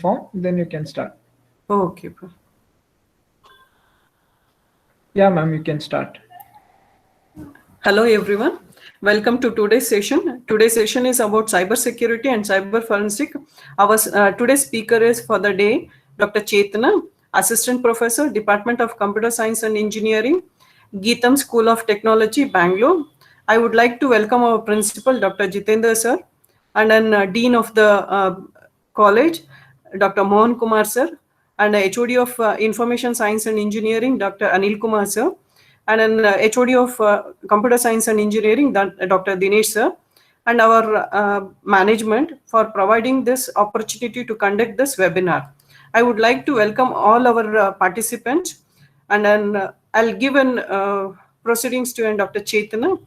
form, then you can start. Okay. Yeah, ma'am, you can start. Hello, everyone. Welcome to today's session. Today's session is about cybersecurity and cyber forensic. Our today's speaker is for the day, Dr. Chetana, Assistant Professor, Department of Computer Science and Engineering, Geetham School of Technology, Bangalore. I would like to welcome our principal, Dr. Jitendra sir, and then Dean of the college, Dr. Mohan Kumar sir, and HOD of Information Science and Engineering, Dr. Anil Kumar sir, and then HOD of Computer Science and Engineering, Dr. Dinesh sir, and our management for providing this opportunity to conduct this webinar. I would like to welcome all our participants, and then I'll give an proceedings to Dr. Chetana.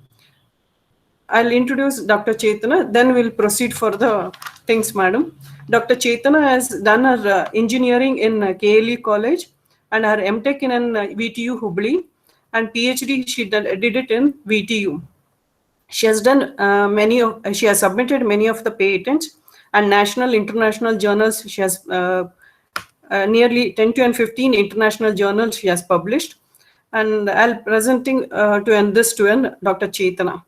I'll introduce Dr. Chetana, then we'll proceed for the things, madam. Dr. Chetana has done her engineering in KLE College and her MTech in VTU Hubli, and PhD she did it in VTU. She has done she has submitted many of the patents and national, international journals. She has nearly 10 to 15 international journals she has published. And I'll presenting this to Dr. Chetana.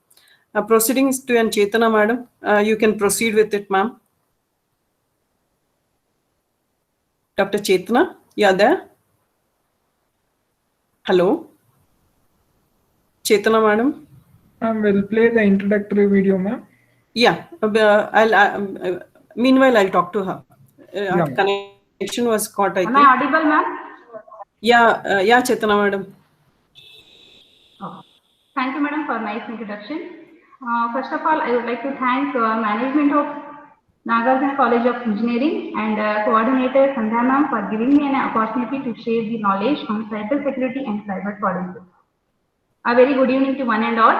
Proceedings to Chetana, madam. You can proceed with it, ma'am. Dr. Chetana, you are there? Hello? Chetana, madam. We'll play the introductory video, ma'am. Yeah. Meanwhile, I'll talk to her. Yeah, connection was caught, I think. Am I audible, ma'am? Yeah, Chetana, madam. Oh. Thank you, madam, for nice introduction. First of all, I would like to thank management of Nagarjuna College of Engineering and coordinator Sandhya ma'am for giving me an opportunity to share the knowledge on cyber security and cyber forensics. A very good evening to one and all.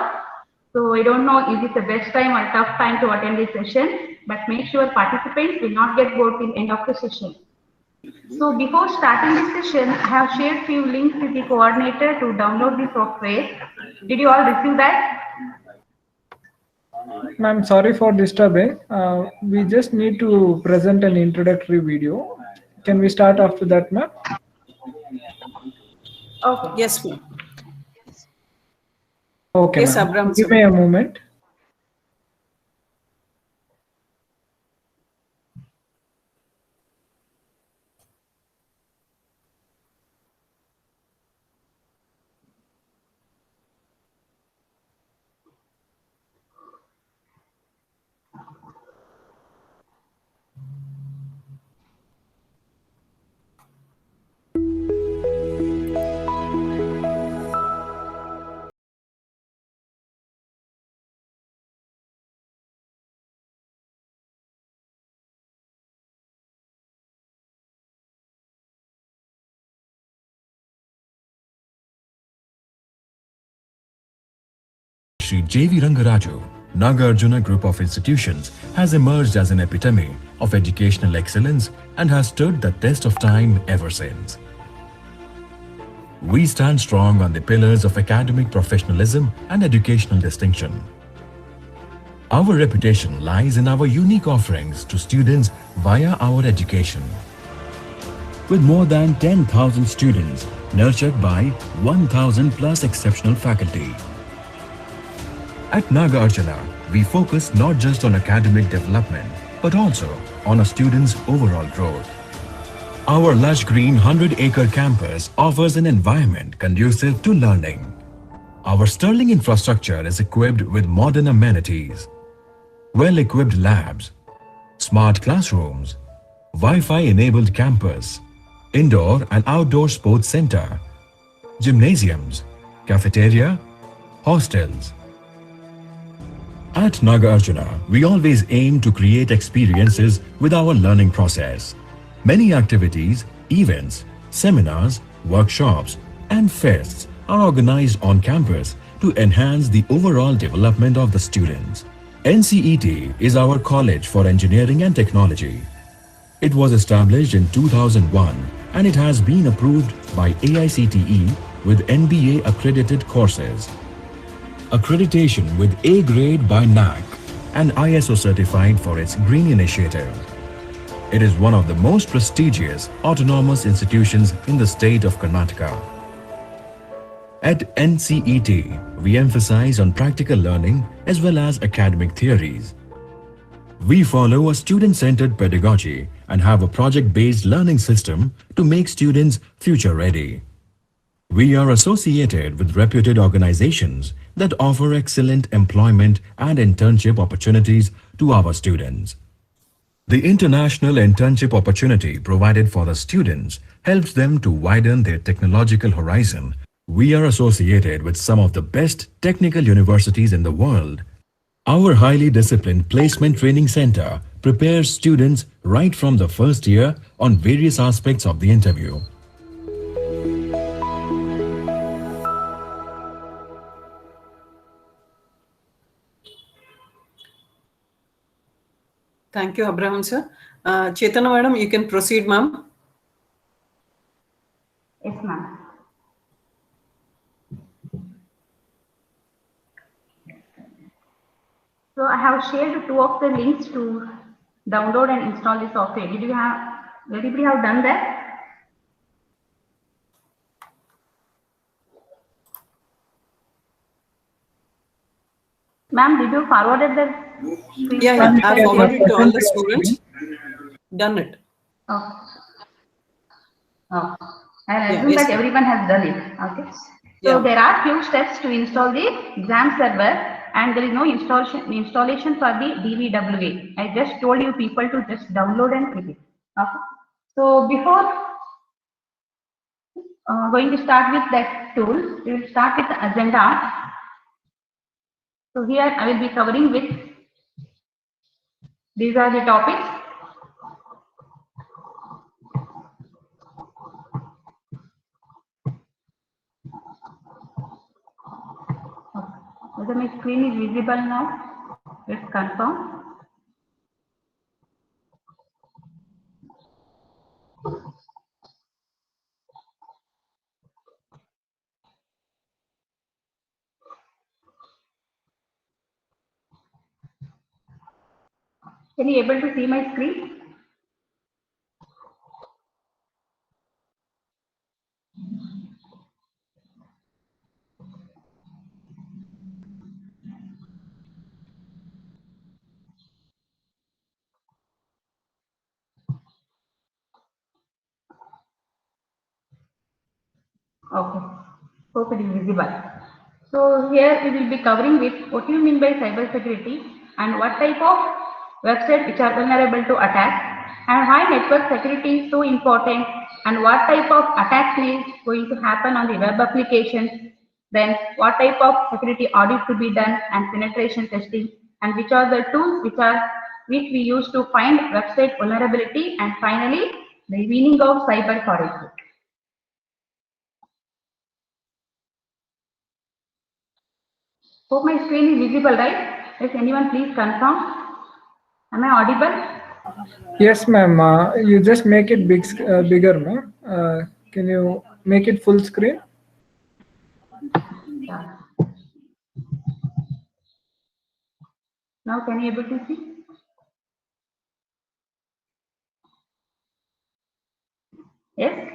So I don't know is it the best time or tough time to attend this session, but make sure participants will not get bored till end of the session. So before starting this session, I have shared few links with the coordinator to download the software. Did you all receive that? Ma'am, sorry for disturbing. We just need to present an introductory video. Can we start after that, ma'am? Okay. Yes, ma'am. Okay, yes, Abram. Give me a moment. Sri J.V. Rangaraju, Nagarjuna Group of Institutions has emerged as an epitome of educational excellence and has stood the test of time ever since. We stand strong on the pillars of academic professionalism and educational distinction. Our reputation lies in our unique offerings to students via our education. With more than 10,000 students nurtured by 1,000 plus exceptional faculty. At Nagarjuna, we focus not just on academic development, but also on a student's overall growth. Our lush green 100-acre campus offers an environment conducive to learning. Our sterling infrastructure is equipped with modern amenities, well-equipped labs, smart classrooms, Wi-Fi-enabled campus, indoor and outdoor sports center, gymnasiums, cafeteria, hostels. At Nagarjuna, we always aim to create experiences with our learning process. Many activities, events, seminars, workshops, and fests are organized on campus to enhance the overall development of the students. NCET is our college for engineering and technology. It was established in 2001 and it has been approved by AICTE with NBA accredited courses. Accreditation with A grade by NAAC and ISO certified for its green initiative. It is one of the most prestigious autonomous institutions in the state of Karnataka. At NCET, we emphasize on practical learning as well as academic theories. We follow a student-centered pedagogy and have a project-based learning system to make students future-ready. We are associated with reputed organizations that offer excellent employment and internship opportunities to our students. The international internship opportunity provided for the students helps them to widen their technological horizon. We are associated with some of the best technical universities in the world. Our highly disciplined placement training center prepares students right from the first year on various aspects of the interview. Thank you, Abraham sir. Chaitanya madam, you can proceed, ma'am. Yes, ma'am. So I have shared two of the links to download and install the software. Anybody have done that? Ma'am, did you forwarded the screen? Yeah, I Yeah, forwarded to all the present students. Done it. Oh. Oh. I Yeah, assume yes, that ma'am. everyone has done it. Okay. So Yeah. there are few steps to install the exam server, and there is no installation for the DVWA. I just told you people to just download and click it. Okay. So before going to start with that tool, we will start with the agenda. So here I will be covering with, these are the topics. Whether my screen is visible now, let's confirm. Can you able to see my screen? Okay. Hope it is visible. So here we will be covering with what do you mean by cyber security and what type of websites which are vulnerable to attack and why network security is so important and what type of attacks is going to happen on the web application, then what type of security audit to be done and penetration testing, and which are the tools which we use to find website vulnerability, and finally the meaning of cyber forensic. Hope my screen is visible, right? Yes, anyone please confirm. Am I audible? Yes, ma'am. You just make it bigger, ma'am. Can you make it full screen? Yeah. Now can you able to see? Yes?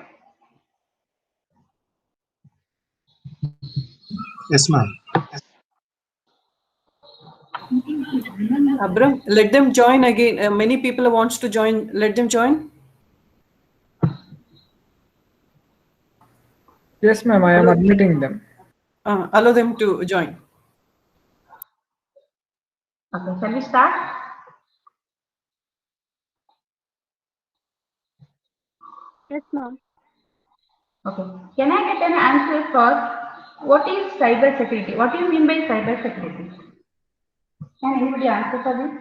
Yes, ma'am. Abram, let them join again. Many people wants to join. Let them join. Yes, ma'am. I am admitting them. Allow them to join. Okay, shall we start? Yes, ma'am. Okay. Can I get an answer for what is cyber security? What do you mean by cyber security? Can anybody answer for this?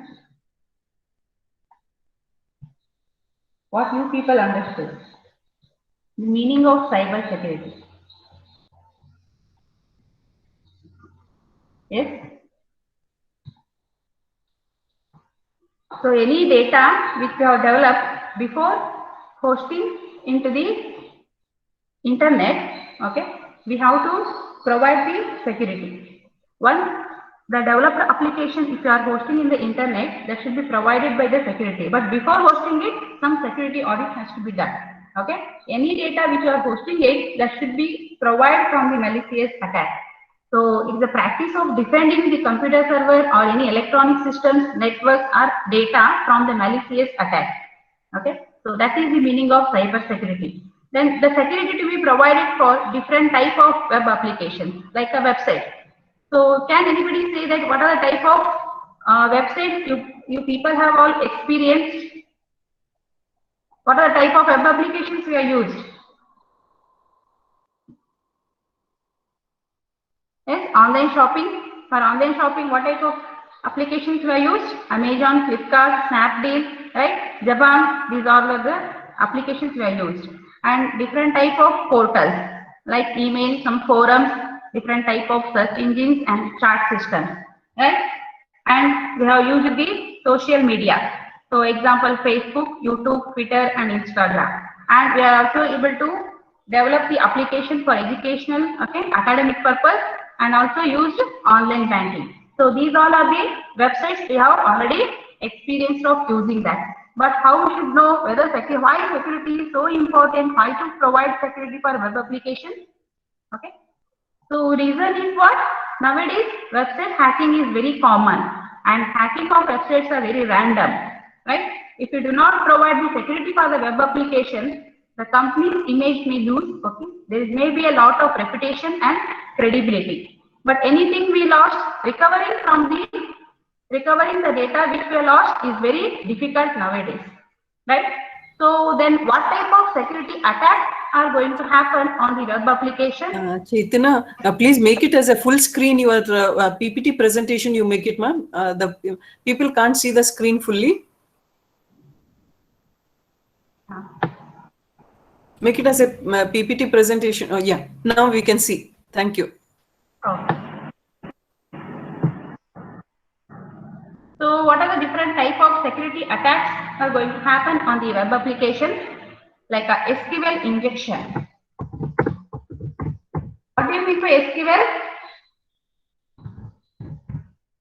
What you people understood? The meaning of cyber security. Yes? So any data which we have developed before hosting into the internet, okay, we have to provide the security. Once the developed application, if you are hosting in the internet, that should be provided by the security. But before hosting it, some security audit has to be done. Okay, any data which you are hosting it, that should be provided from the malicious attack. So it's the practice of defending the computer server or any electronic systems, networks, or data from the malicious attack. Okay, so that is the meaning of cyber security. Then the security to be provided for different type of web applications, like a website. So can anybody say that what are the type of websites you people have all experienced? What are the type of web applications we are used? Yes, online shopping. For online shopping, what type of applications we are used? Amazon, Flipkart, Snapdeal, right? Jabang, these are all the applications we are used. And different type of portals, like email, some forums, different type of search engines and chat systems, right? And we have used the social media. So example, Facebook, YouTube, Twitter, and Instagram. And we are also able to develop the application for educational, okay, academic purpose, and also used online banking. So these all are the websites we have already experienced of using that. But how we should know whether why security is so important, why to provide security for web applications? Okay. So reason is what? Nowadays website hacking is very common, and hacking of websites are very random, right? If you do not provide the security for the web application, the company's image may lose. Okay, there may be a lot of reputation and credibility. But anything we lost, recovering the data which we lost is very difficult nowadays, right? So then what type of security attacks are going to happen on the web application? Chaitana, please make it as a full screen, your PPT presentation, you make it, ma'am. The people can't see the screen fully. Make it as a PPT presentation. Oh, yeah, now we can see. Thank you. Okay. So what are the different type of security attacks are going to happen on the web application? Like a SQL injection. What do you mean by SQL?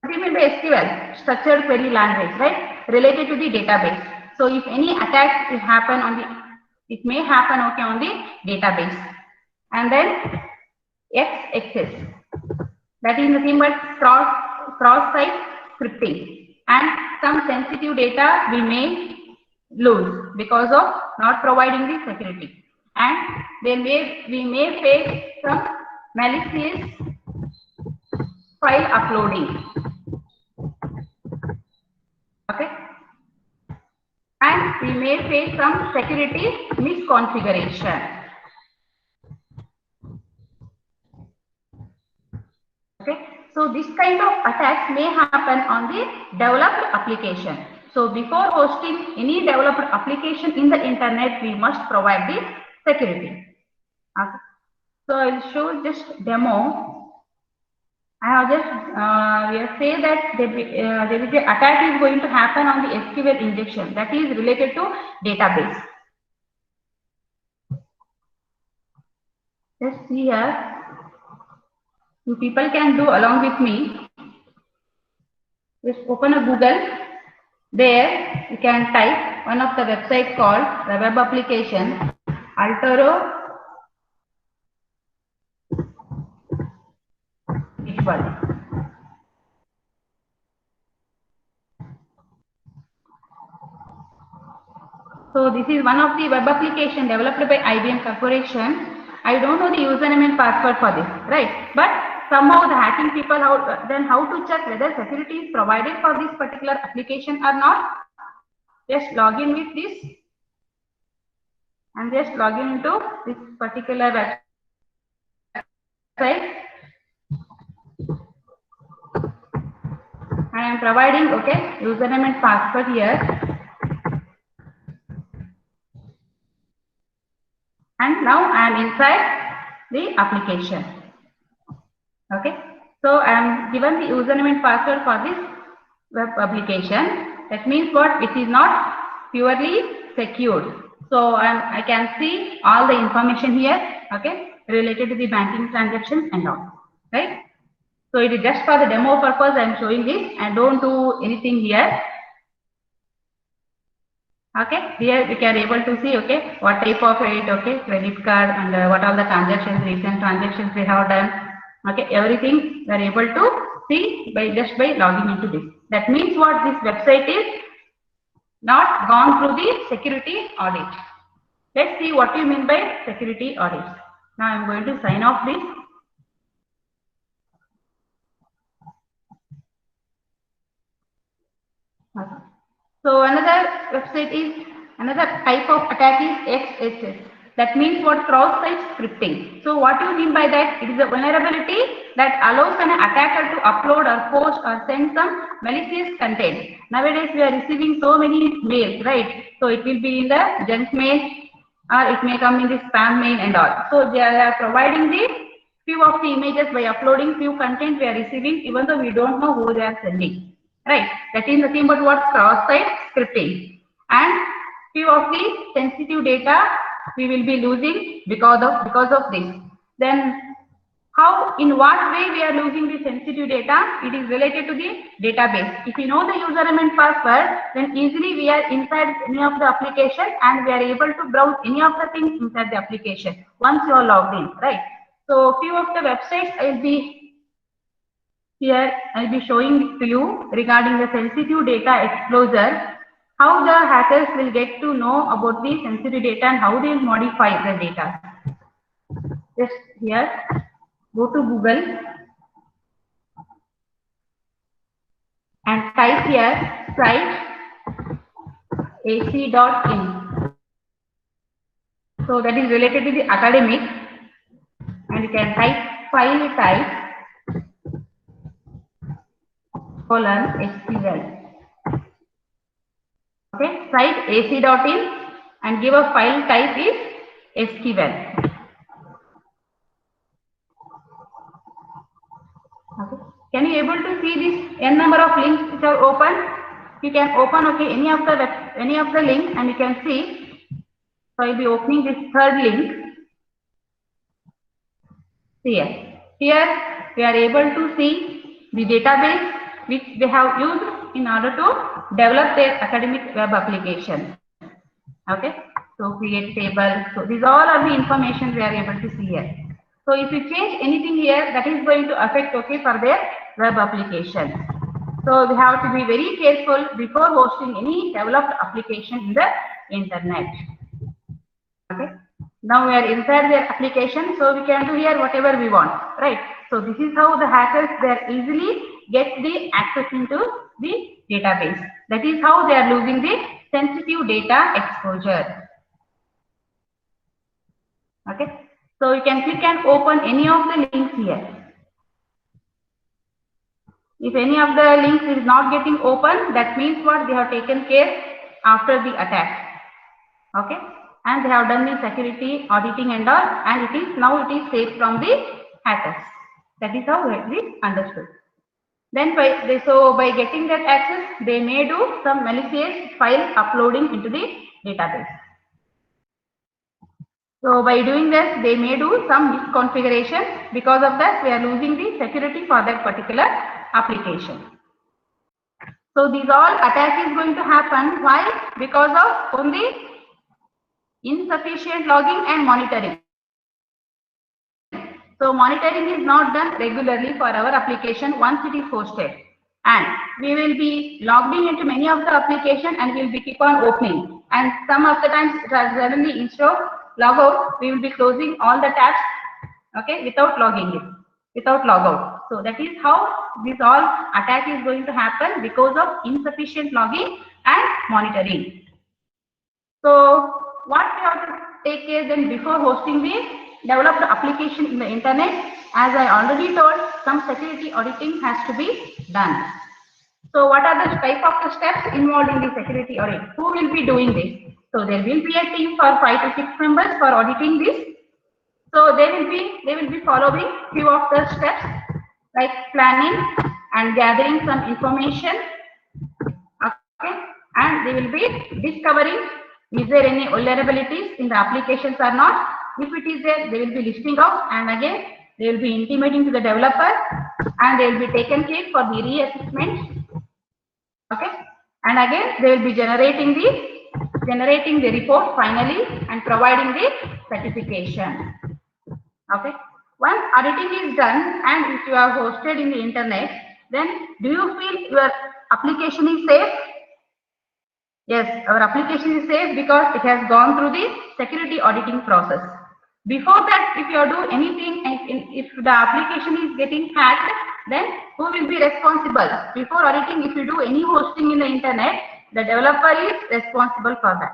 What do you mean by SQL? Structured query language, right? Related to the database. So if any attack will happen on the, it may happen okay on the database. And then XXS. That is nothing but cross-site scripting. And some sensitive data we may lose because of not providing the security. And then we may face some malicious file uploading. Okay. And we may face some security misconfiguration. Okay. So this kind of attacks may happen on the developed application. So before hosting any developed application in the internet, we must provide the security. Okay. So I will show just demo. I have just we have say that there is an attack is going to happen on the SQL injection that is related to database. Let's see here. You people can do along with me. Just open a Google. There you can type one of the website called the web application Altero Visual. So this is one of the web application developed by IBM Corporation. I don't know the username and password for this, right? But somehow the hacking people, how to check whether security is provided for this particular application or not? Just log in with this and just log in into this particular website. I am providing okay username and password here. And now I am inside the application. Okay. So I am given the username and password for this web application. That means what? It is not purely secured. So I can see all the information here. Okay. Related to the banking transactions and all. Right. So it is just for the demo purpose I am showing this, and don't do anything here. Okay, here we can able to see, okay, what type of it, okay, credit card, and what are the transactions, recent transactions we have done. Okay, everything we are able to see by just by logging into this. That means what, this website is not gone through the security audit. Let's see what you mean by security audit. Now I am going to sign off this. Okay. So another website is, another type of attack is XSS. That means what, cross-site scripting. So what do you mean by that? It is a vulnerability that allows an attacker to upload or post or send some malicious content. Nowadays we are receiving so many mails, right? So it will be in the junk mail, or it may come in the spam mail and all. So they are providing the few of the images by uploading few content we are receiving, even though we don't know who they are sending. Right, that is nothing but what, cross-site scripting, and few of the sensitive data we will be losing because of this. Then how, in what way we are losing the sensitive data? It is related to the database. If you know the username and password, then easily we are inside any of the application and we are able to browse any of the things inside the application once you are logged in, right? So few of the websites I will be here, I'll be showing to you regarding the sensitive data exposure, how the hackers will get to know about the sensitive data and how they will modify the data. Just here, go to Google and type here site ac.in. So that is related to the academic, and you can type file type :SQL. Okay, site ac.in and give a file type is SQL. Okay. Can you able to see this n number of links which are open? You can open, okay, any of the link, and you can see. So I will be opening this third link. Here we are able to see the database which they have used in order to develop their academic web application. Okay, so create table. So these all are the information we are able to see here. So if you change anything here, that is going to affect, okay, for their web application. So we have to be very careful before hosting any developed application in the internet. Okay, now we are inside their application, so we can do here whatever we want, right? So this is how the hackers, they easily get the access into the database. That is how they are losing the sensitive data exposure. Okay, so you can click and open any of the links here. If any of the links is not getting open, that means what, they have taken care after the attack. Okay, and they have done the security auditing and all, and it is now, it is safe from the hackers. That is how it is understood. Then by getting that access, they may do some malicious file uploading into the database. So by doing this, they may do some misconfiguration. Because of that, we are losing the security for that particular application. So these all attack is going to happen. Why? Because of only insufficient logging and monitoring. So monitoring is not done regularly for our application once it is hosted, and we will be logged in into many of the application and we will be keep on opening, and some of the times suddenly instead of log out, we will be closing all the tabs, okay, without logging in, without log out. So that is how this all attack is going to happen, because of insufficient logging and monitoring. So what we have to take care then before hosting the developed application in the internet? As I already told, some security auditing has to be done. So what are the type of the steps involved in the security audit? Who will be doing this? So there will be a team for 5 to 6 members for auditing this. So they will be following few of the steps like planning and gathering some information. Okay, and they will be discovering is there any vulnerabilities in the applications or not. If it is there, they will be listing out, and again they will be intimating to the developer and they will be taken care for the reassessment. Okay, and again they will be generating the report finally and providing the certification. Okay, once auditing is done and if you are hosted in the internet, then do you feel your application is safe? Yes, our application is safe because it has gone through the security auditing process. Before that, if you do anything and if the application is getting hacked, then who will be responsible? Before auditing, if you do any hosting in the internet, the developer is responsible for that.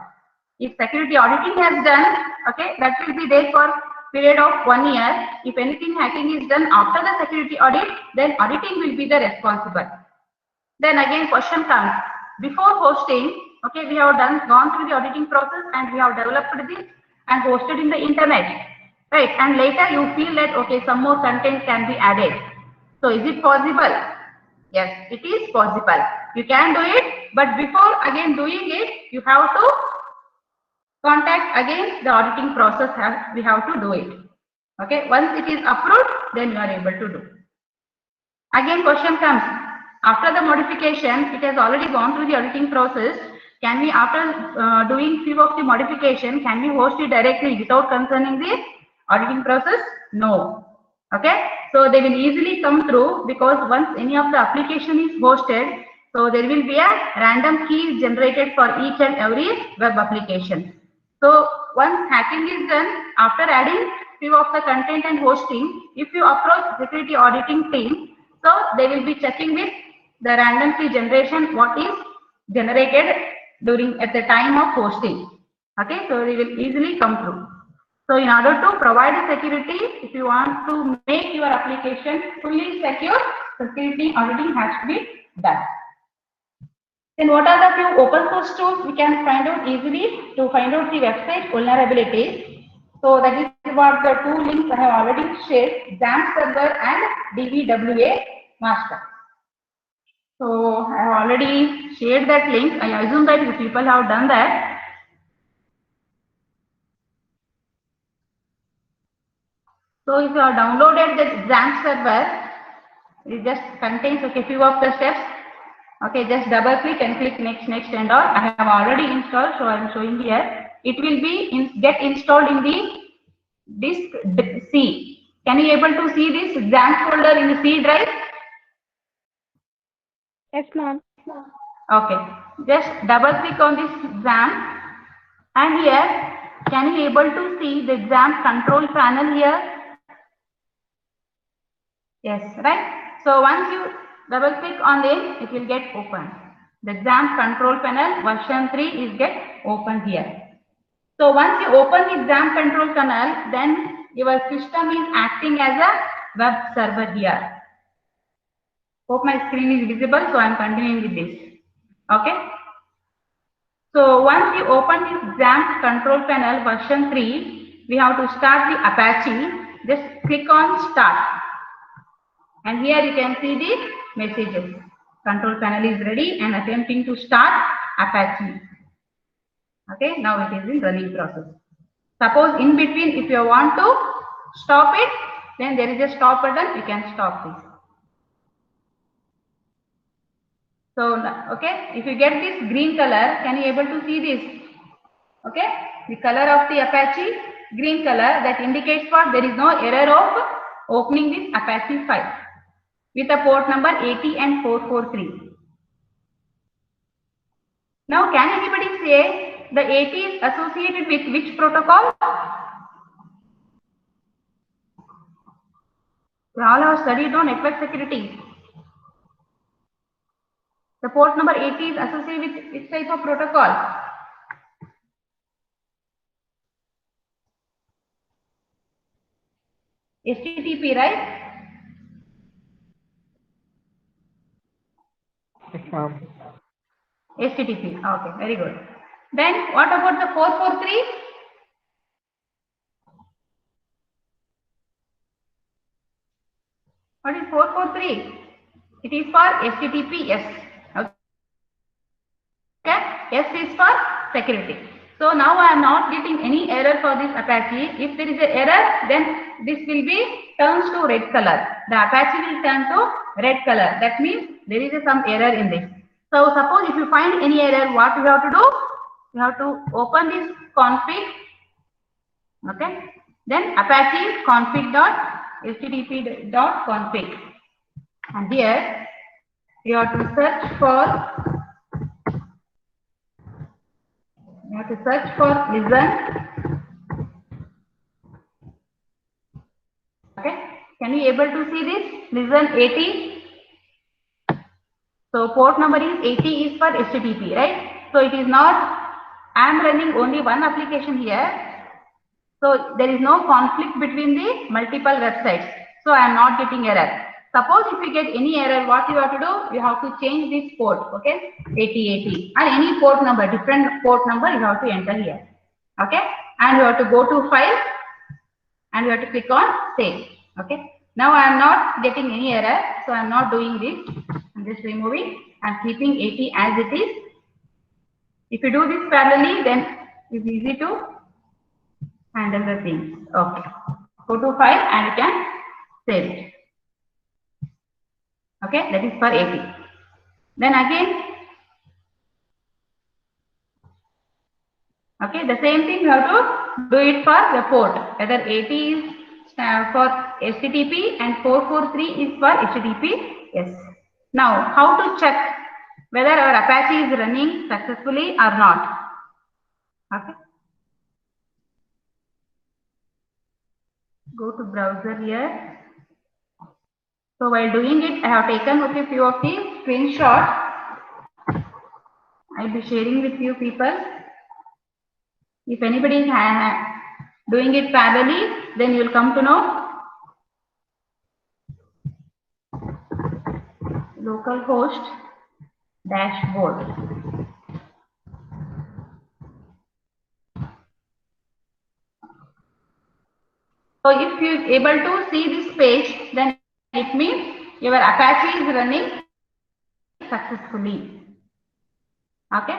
If security auditing has done, okay, that will be there for period of 1 year. If anything hacking is done after the security audit, then auditing will be the responsible. Then again question comes, before hosting, okay, we have gone through the auditing process and we have developed this and hosted in the internet, right? And later you feel that, okay, some more content can be added. So is it possible? Yes, it is possible. You can do it, but before again doing it, you have to contact again the auditing process. We have to do it. Okay, once it is approved, then you are able to do. Again question comes, after the modification, it has already gone through the auditing process. Can we, after doing few of the modification, can we host it directly without concerning the auditing process? No. Okay, so they will easily come through because once any of the application is hosted, so there will be a random key generated for each and every web application. So once hacking is done, after adding few of the content and hosting, if you approach security auditing team, so they will be checking with the random key generation what is generated at the time of hosting. Okay, so they will easily come through. So in order to provide security, if you want to make your application fully secure, security auditing has to be done. Then what are the few open source tools we can find out easily to find out the website vulnerabilities? So that is what the two links I have already shared, XAMPP server and DBWA master. So I have already shared that link. I assume that you people have done that. So if you have downloaded the XAMPP server, it just contains okay few of the steps. Okay, just double click and click next and all. I have already installed, so I am showing here. It will be get installed in the disk C. Can you able to see this XAMPP folder in the C drive? Yes, ma'am. Okay, just double click on this XAMPP and here can you able to see the XAMPP control panel here? Yes, right. So once you double click on it, it will get open. The XAMPP control panel version 3 is get open here. So once you open the XAMPP control panel, then your system is acting as a web server here. Hope my screen is visible, so I am continuing with this. Okay. So once you open this XAMPP control panel version 3, we have to start the Apache. Just click on start. And here you can see the messages. Control panel is ready and attempting to start Apache. Okay, now it is in running process. Suppose in between, if you want to stop it, then there is a stop button, you can stop this. So, okay, if you get this green color, can you able to see this? Okay, the color of the Apache, green color, that indicates what? There is no error of opening this Apache file with a port number 80 and 443. Now, can anybody say the 80 is associated with which protocol? We all have studied on network security. The port number 80 is associated with which type of protocol? HTTP, right? Yes, ma'am. HTTP. Okay, very good. Then what about the 443? What is 443? It is for HTTPS. Okay. S is for security. So now I am not getting any error for this Apache. If there is an error, then this will be turns to red color. The Apache will turn to red color. That means there is some error in this. So suppose if you find any error, what you have to do? You have to open this config. Okay. Then Apache config.http.config. And here you have to search for listen. Okay, can you able to see this? Listen 80. So port number is 80 is for HTTP, right? So it is not, I am running only one application here. So there is no conflict between the multiple websites. So I am not getting error. Suppose if you get any error, what you have to do? You have to change this port, okay? 8080 and any port number, different port number you have to enter here. Okay, and you have to go to file and you have to click on save. Okay, now I am not getting any error, so I am not doing this. I'm just removing and keeping 80 as it is. If you do this parallelly, then it's easy to handle the things. Okay, go to file and you can save it. Okay, that is for 80. Then again, okay, the same thing you have to do it for the port. Whether 80 is for HTTP and 443 is for HTTP. Yes. Now, how to check whether our Apache is running successfully or not? Okay. Go to browser here. So while doing it, I have taken a few of the screenshots. I'll be sharing with you people. If anybody is doing it parallelly, then you will come to know. Localhost dashboard. So if you are able to see this page, then it means your Apache is running successfully. Okay.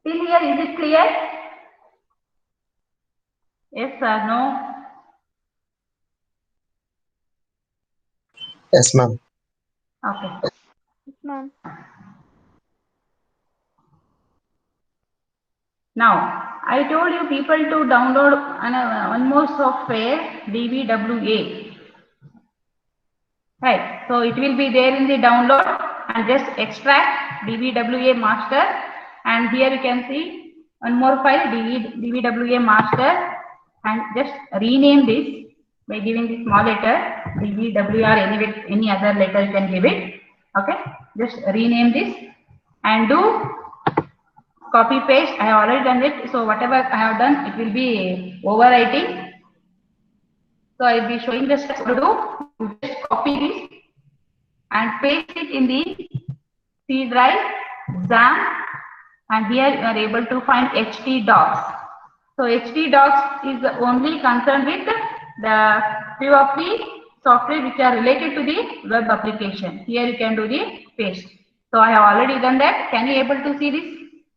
Till here, is it clear? Yes or no? Yes, ma'am. Okay. Yes, ma'am. Now, I told you people to download one more software, DBWA. Right. So it will be there in the download and just extract DBWA master. And here you can see one more file, DBWA master, and just rename this by giving the small letter DBW or any other letter you can give it. Okay. Just rename this and do copy paste. I have already done it. So whatever I have done, it will be overwriting. So I will be showing the steps to do. You just copy this and paste it in the C drive, XAMPP, and here you are able to find htdocs. So htdocs is only concerned with the few of the software which are related to the web application. Here you can do the paste. So I have already done that. Can you able to see this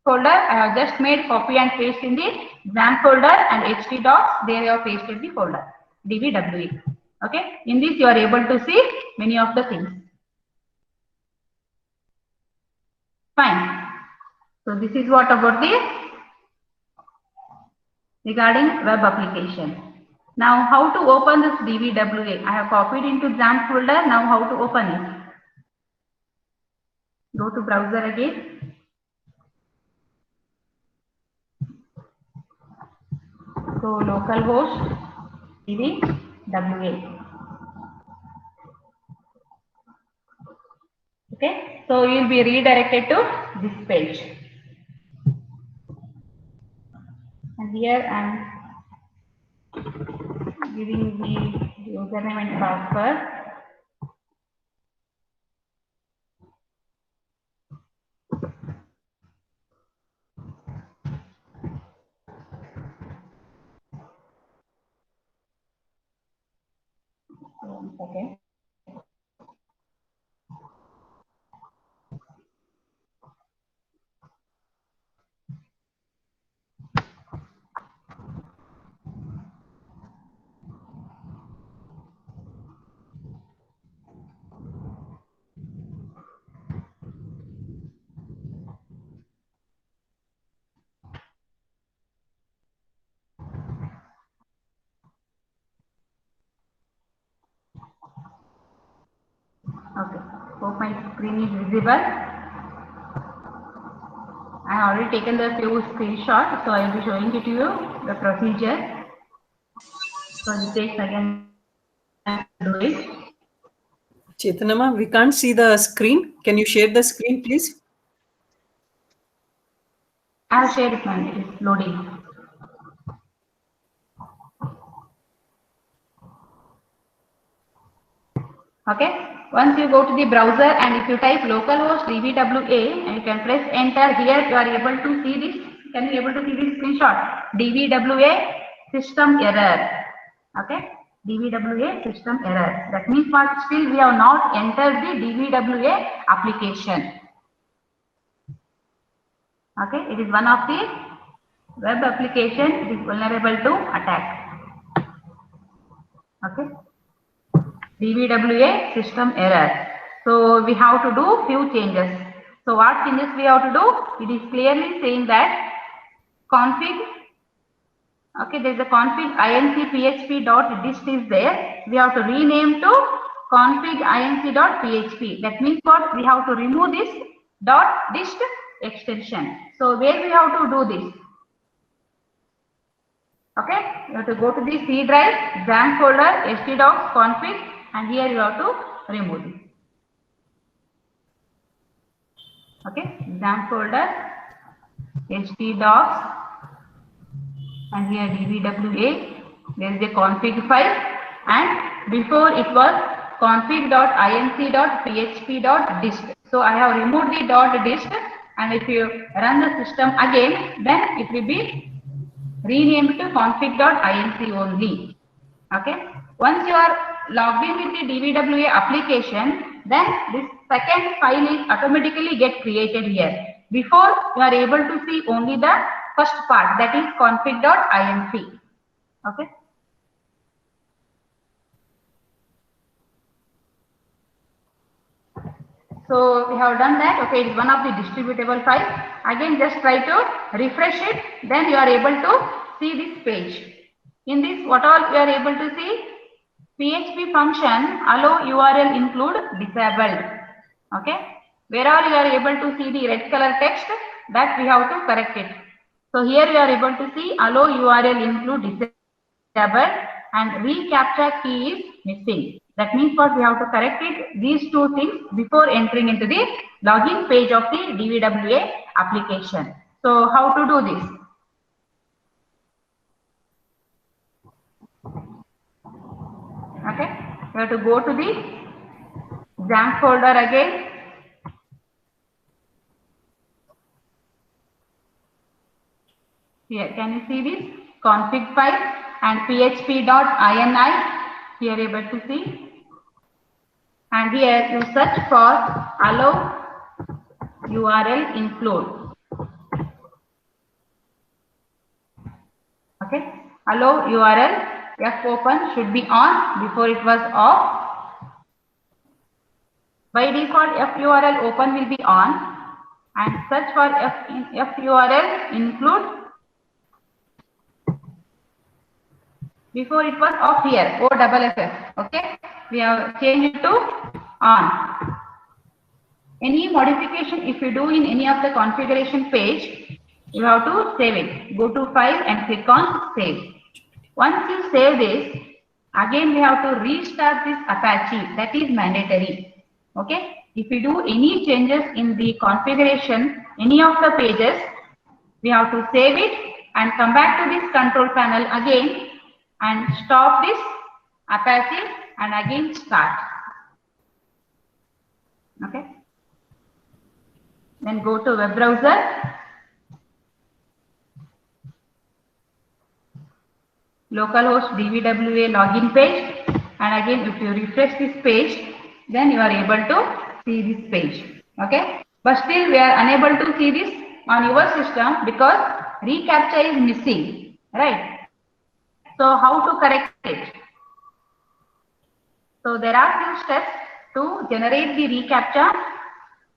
folder? I have just made copy and paste in the XAMPP folder and htdocs. There I have pasted the folder DBWA. Okay. In this you are able to see many of the things. Fine. So this is what about the regarding web application. Now how to open this DBWA? I have copied into XAMPP folder. Now how to open it? Go to browser again. So localhost DBWA. Okay. So you will be redirected to this page. And here I am giving the username and password. Okay. Okay, hope my screen is visible. I have already taken the few screenshots, so I will be showing it to you, the procedure. So it takes again to do it. Chetanama, we can't see the screen. Can you share the screen, please? I have shared it, ma'am. It is loading. Okay. Once you go to the browser and if you type localhost dbwa and you can press enter, here you are able to see this. Can you able to see this screenshot? dbwa system error. Okay. dbwa system error. That means what? Still we have not entered the dbwa application. Okay. It is one of the web application. It is vulnerable to attack. Okay. dbwa system error. So we have to do few changes. So what changes we have to do? It is clearly saying that config. Okay, there is a config inc.php.dist is there. We have to rename to config inc.php. That means what? We have to remove this .dist extension. So where we have to do this? Okay, you have to go to the C drive, XAMPP folder, htdocs config, and here you have to remove it. Okay, XAMPP folder, htdocs, and here dbwa. There is a config file, and before it was config.inc.php.dist. So I have removed the .dist, and if you run the system again, then it will be renamed to config.inc only. Okay. Once you are logged in with the dbwa application, then this second file is automatically get created here. Before you are able to see only the first part, that is config.inc. Okay. So we have done that. Okay, it is one of the distributable files. Again, just try to refresh it. Then you are able to see this page. In this, what all you are able to see? PHP function allow URL include disabled. Okay, where all you are able to see the red color text, that we have to correct it. So here you are able to see allow URL include disabled and reCAPTCHA key is missing. That means what? We have to correct it, these two things, before entering into the login page of the dbwa application. So how to do this? Okay, we have to go to the XAMPP folder again. Here, can you see this config file and php.ini? Here able to see. And here you search for allow URL include. Okay, allow URL fopen should be on, before it was off. By default FURL open will be on, and search for FURL include. Before it was off here, OFF. Okay, we have changed it to on. Any modification if you do in any of the configuration page, you have to save it. Go to file and click on save. Once you save this, again we have to restart this Apache. That is mandatory. Okay, if you do any changes in the configuration, any of the pages, we have to save it and come back to this control panel again and stop this Apache and again start. Okay, then go to web browser. Localhost dbwa login page, and again if you refresh this page, then you are able to see this page. Okay, but still we are unable to see this on your system because reCAPTCHA is missing, right? So how to correct it? So there are few steps to generate the reCAPTCHA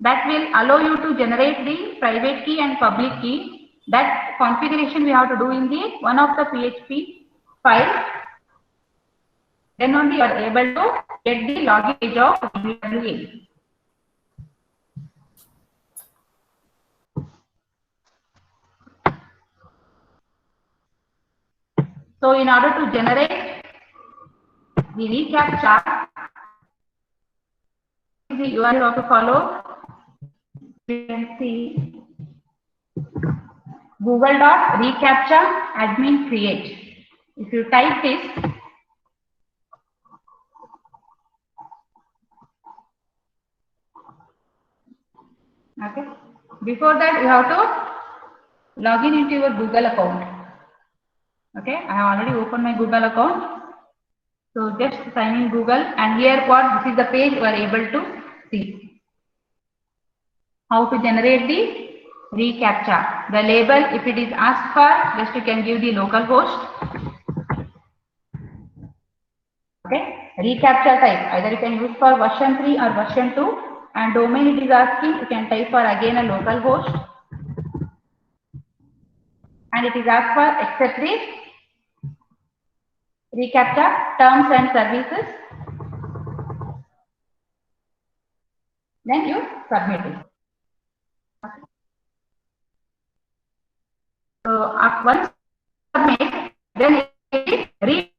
that will allow you to generate the private key and public key. That configuration we have to do in the one of the PHP file. Then only you are able to get the login page of DBWA. So in order to generate the recap chart, you have to follow. You can see google.recaptcha admin create. If you type this, okay. Before that, you have to log in into your Google account. Okay, I have already opened my Google account. So just sign in Google, and here what this is the page you are able to see. How to generate the reCAPTCHA. The label, if it is asked for, just you can give the localhost. Okay, reCAPTCHA type. Either you can use for version 3 or version 2. And domain it is asking, you can type for again a localhost. And it is asked for accept the reCAPTCHA terms and services. Then you submit it. Okay. So once submit, then it read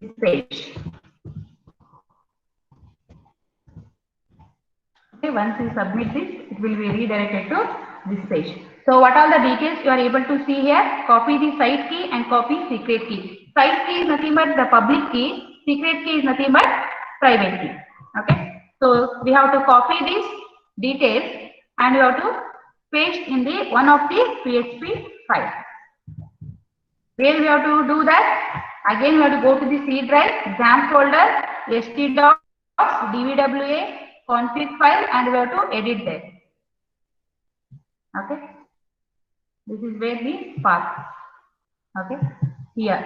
this page. Okay, once you submit this, it will be redirected to this page. So what are the details you are able to see here? Copy the site key and copy secret key. Site key is nothing but the public key. Secret key is nothing but private key. Okay. So we have to copy these details and we have to paste in the one of the PHP file. Where we have to do that? Again, we have to go to the C drive, exam folder, st.dbwa config file, and we have to edit that. Okay. This is where the path. Okay. Here.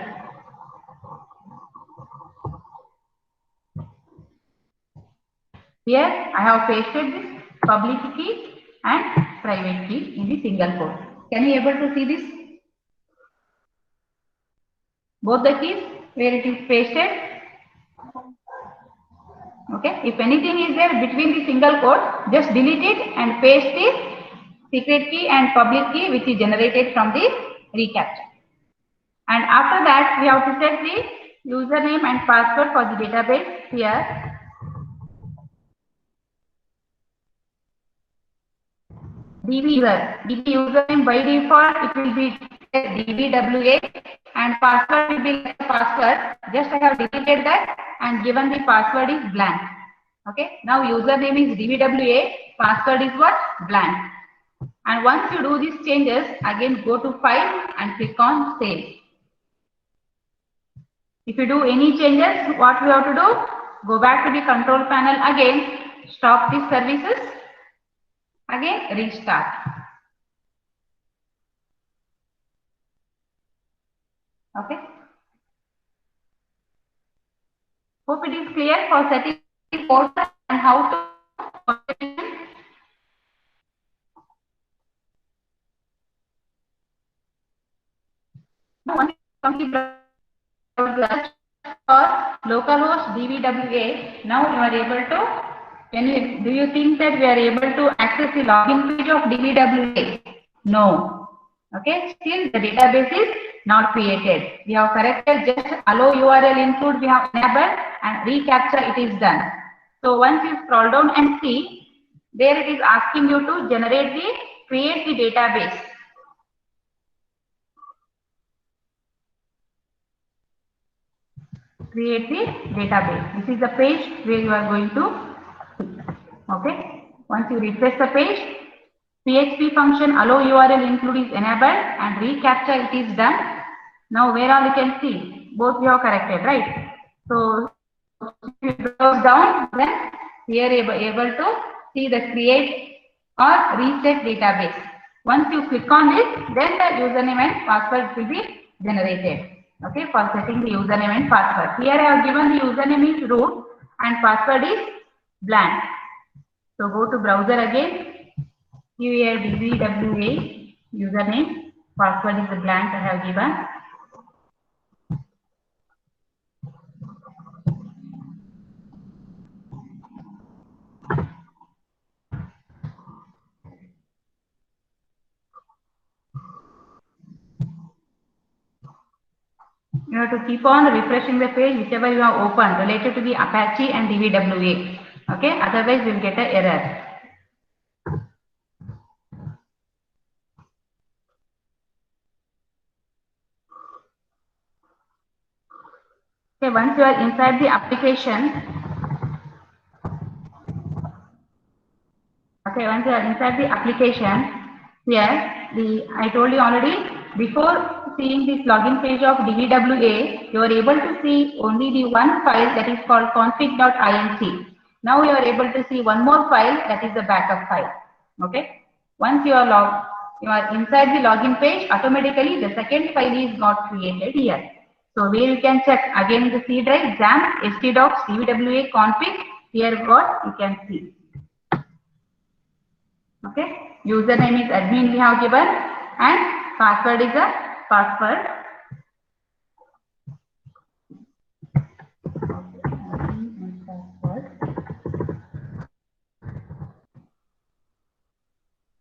Here I have pasted this public key and private key in the single quote. Can you able to see this? Both the keys where it is pasted. Okay. If anything is there between the single quote, just delete it and paste the secret key and public key which is generated from the reCAPTCHA. And after that, we have to set the username and password for the database here. DB username by default it will be DBWA and password will be like password. Just I have deleted that and given the password is blank. Okay. Now username is DBWA, password is what? Blank. And once you do these changes, again go to file and click on save. If you do any changes, what we have to do? Go back to the control panel again, stop these services. Again, restart. Okay. Hope it is clear for setting the portal and how to. Once complete or localhost DBWA, now you are able to. Do you think that we are able to access the login page of DBWA? No. Okay, still the database is not created. We have corrected, just allow URL include we have enabled and reCAPTCHA it is done. So once you scroll down and see, there it is asking you to create the database. Create the database. This is the page where you are going to. Okay. Once you refresh the page, PHP function allow URL include is enabled and reCAPTCHA it is done. Now where all you can see, both we have corrected, right? So if you browse down, then here you are able to see the create or reset database. Once you click on it, then the username and password will be generated. Okay, for setting the username and password. Here I have given the username is root and password is blank. So go to browser again. Here DBWA username, password is the blank I have given. You have to keep on refreshing the page whichever you have opened related to the Apache and DVWA. Okay, otherwise you will get an error. Okay, once you are inside the application, here I told you already, before seeing this login page of DVWA, you are able to see only the one file that is called config.inc. Now you are able to see one more file, that is the backup file. Okay. Once you are inside the login page, automatically the second file is not created here. So where you can check again in the C drive, XAMPP, htdocs, DVWA config. Here what you can see. Okay. Username is admin we have given and password is a password.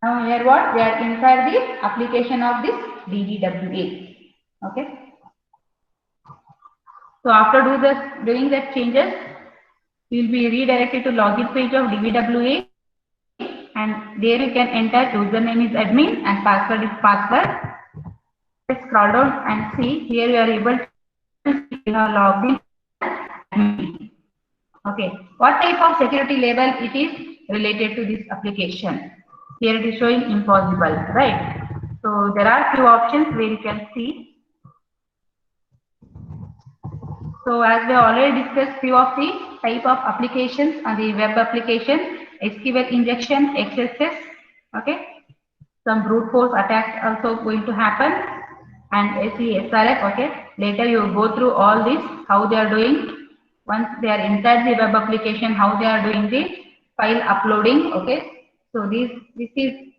Now here what? We are inside the application of this DVWA. Okay. So after doing that changes, you will be redirected to login page of DVWA, and there you can enter username is admin and password is password. Let's scroll down and see. Here you are able to see you have logged in. Okay. What type of security level it is related to this application? Here it is showing impossible, right? So there are few options where you can see. So as we have already discussed few of the type of applications on the web application, SQL injection, XSS, okay. Some brute force attacks also going to happen, and SRF, okay. Later you will go through all this, how they are doing. Once they are inside the web application, how they are doing the file uploading, okay. So this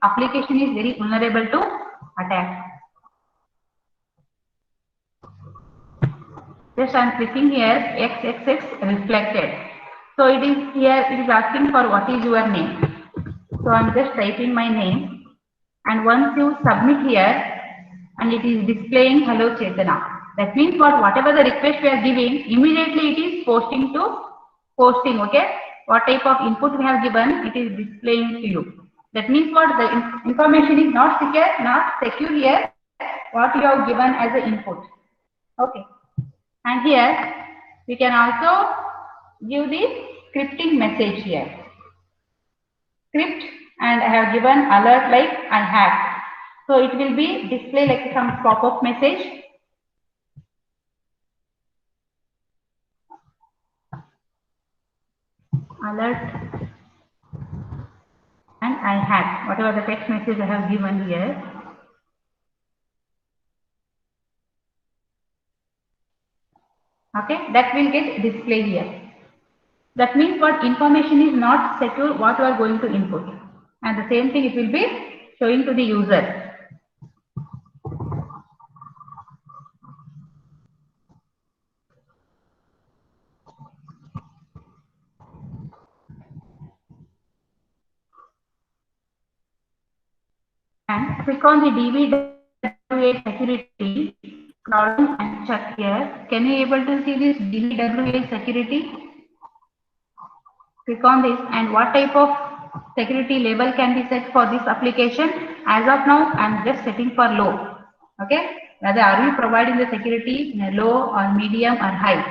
application is very vulnerable to attack. Just I am clicking here XXX reflected. So it is here, it is asking for what is your name. So I am just typing my name, and once you submit here, and it is displaying hello Chetana. That means whatever the request we are giving, immediately it is posting, okay. What type of input we have given, it is displaying to you. That means what? The information is not secure here, what you have given as an input. Okay. And here we can also give the scripting message here. Script, and I have given alert like I hacked. So it will be display like some pop-up message. Alert and I hacked. Whatever the text message I have given here. Okay, that will get displayed here. That means what? Information is not secure what you are going to input, and the same thing it will be showing to the user. And click on the DVWA security, scroll down and check here. Can you able to see this DVWA security? Click on this, and what type of security level can be set for this application? As of now, I am just setting for low. Okay, whether are you providing the security in a low or medium or high?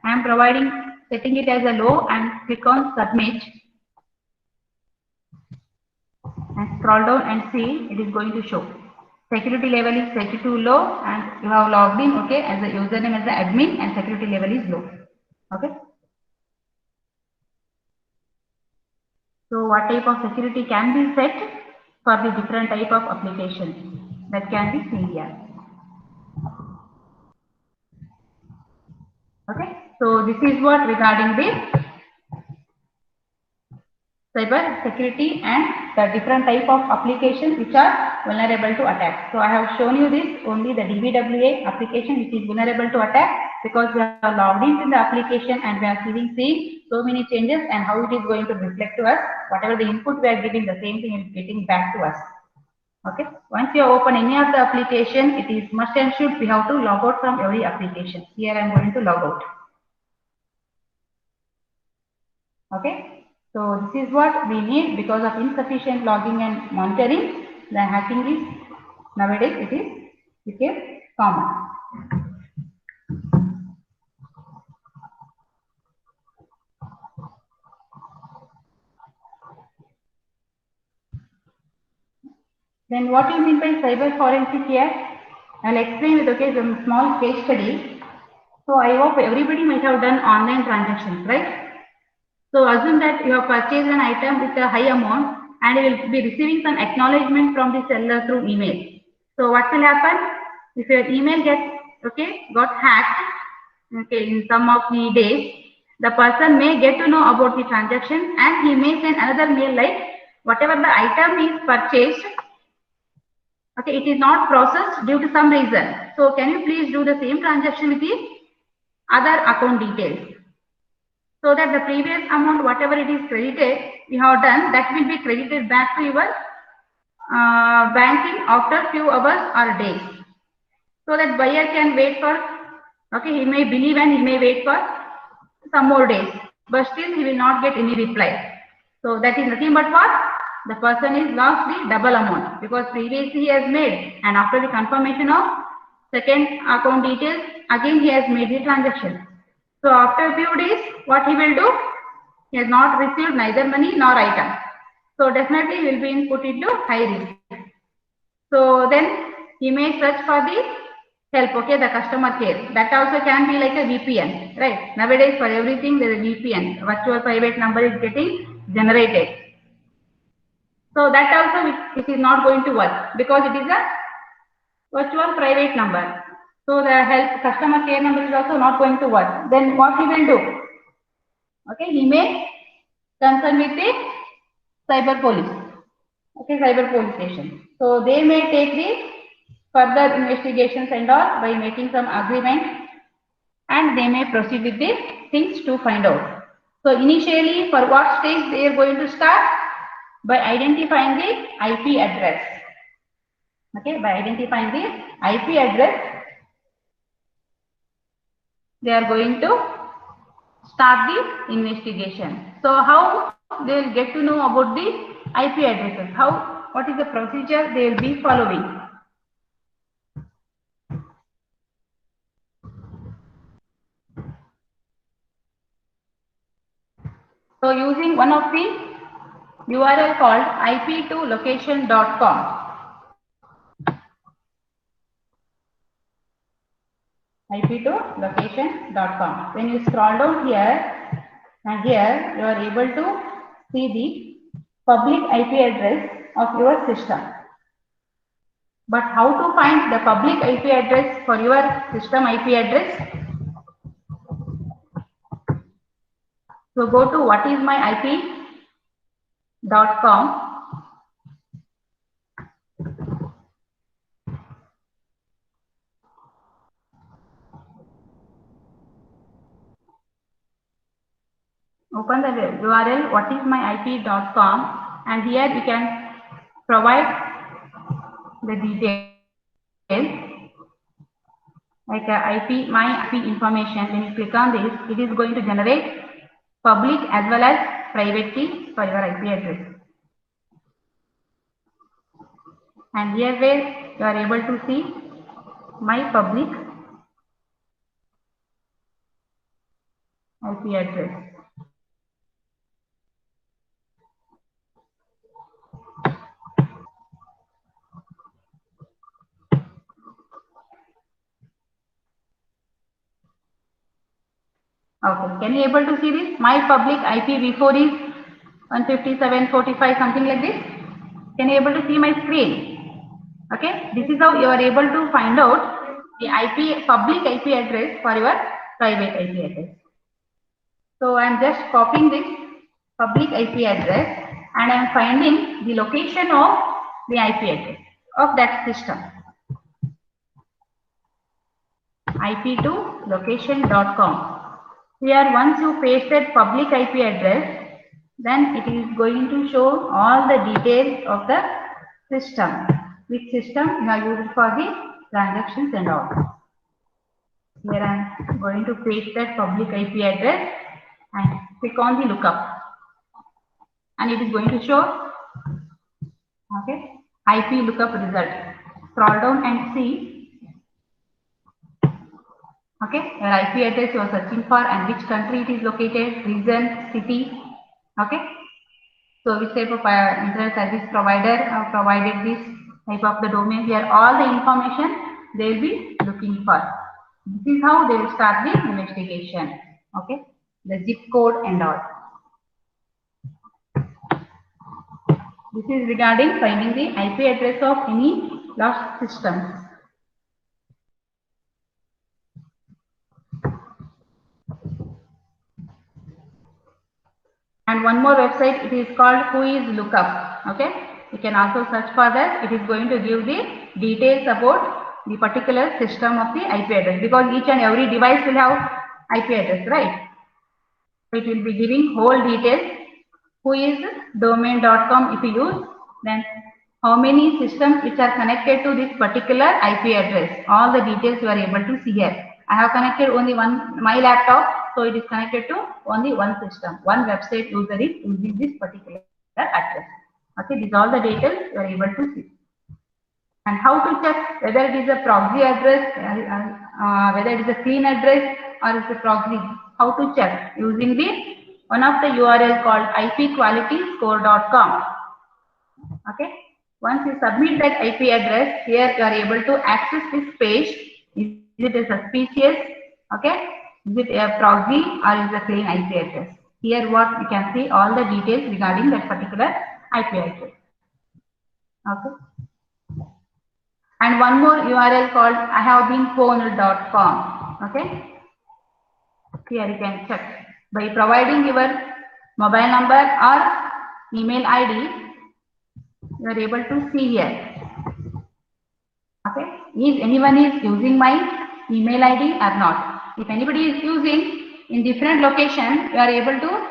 I am setting it as a low, and click on submit. And scroll down and see, it is going to show. Security level is set to low, and you have logged in, okay, as a username as the admin, and security level is low. Okay. So what type of security can be set for the different type of applications? That can be seen here. Okay. So this is what regarding the cyber security and the different type of applications which are vulnerable to attack. So I have shown you this, only the DVWA application which is vulnerable to attack, because we are logged into the application and we are seeing so many changes, and how it is going to reflect to us. Whatever the input we are giving, the same thing is getting back to us. Okay. Once you open any of the application, it is must and should we have to log out from every application. Here I am going to log out. Okay. So this is what we need because of insufficient logging and monitoring. The hacking is nowadays it is became common. Then what you mean by cyber forensic here? I'll explain with some small case study. So I hope everybody might have done online transactions, right? So assume that you have purchased an item with a high amount and you will be receiving some acknowledgement from the seller through email. So what will happen? If your email got hacked, in some of the days, the person may get to know about the transaction and he may send another mail like whatever the item is purchased, it is not processed due to some reason. So can you please do the same transaction with the other account details? So that the previous amount, whatever it is credited, you have done, that will be credited back to your banking after few hours or days. So that buyer can wait for, he may believe and he may wait for some more days, but still he will not get any reply. So that is nothing but what? The person is lost the double amount because previously he has made and after the confirmation of second account details, again he has made the transaction. So after a few days, what he will do? He has not received neither money nor item. So definitely he will be put into high risk. So then he may search for the help, the customer care. That also can be like a VPN, right? Nowadays for everything there is a VPN, virtual private number is getting generated. So that also it is not going to work because it is a virtual private number. So the help customer care number is also not going to work. Then what he will do? He may concern with the cyber police. Cyber police station. So they may take the further investigations and all by making some agreement and they may proceed with the things to find out. So initially for what stage they are going to start? By identifying the IP address. By identifying the IP address, they are going to start the investigation. So how they will get to know about the IP addresses? What is the procedure they will be following? So using one of the URL called ip2location.com. ip2location.com. When you scroll down here, and here you are able to see the public IP address of your system. But how to find the public IP address for your system IP address? So go to whatismyip.com. Open the URL whatismyip.com and here you can provide the details like my IP information. When you click on this, it is going to generate public as well as private key for your IP address. And here where you are able to see my public IP address. Okay, can you able to see this? My public IPv4 is 157.45, something like this. Can you able to see my screen? Okay, this is how you are able to find out the public IP address for your private IP address. So I am just copying this public IP address and I am finding the location of the IP address of that system. ip2location.com. Here once you pasted public IP address, then it is going to show all the details of the system. which system you are used for the transactions and all. Here I am going to paste that public IP address and click on the lookup, and it is going to show, okay, IP lookup result. Scroll down and see, okay, your IP address you are searching for and which country it is located, region, city, okay. So which type of internet service provider provided this type of the domain. Here all the information they will be looking for. This is how they will start the investigation, okay, the zip code and all. This is regarding finding the IP address of any lost system. And one more website, it is called Whoislookup. Okay, you can also search for that. It is going to give the details about the particular system of the IP address, because each and every device will have IP address, right? It will be giving whole details. Whoisdomain.com if you use, then how many systems which are connected to this particular IP address. All the details you are able to see here. I have connected only my laptop, so it is connected to only one system. One website user is using this particular address. Okay, these are all the details you are able to see. And how to check whether it is a proxy address, whether it is a clean address or it's a proxy. How to check? Using the one of the URL called ipqualityscore.com. Okay. Once you submit that IP address, here you are able to access this page. Is it a suspicious? Okay. Is it a proxy or is it a clean IP address? Here what you can see all the details regarding that particular IP address. Okay. And one more URL called ihavebeenphoned.com. Okay. Here you can check. By providing your mobile number or email ID, you are able to see here. Okay. If anyone is using my email ID or not. If anybody is using in different location, you are able to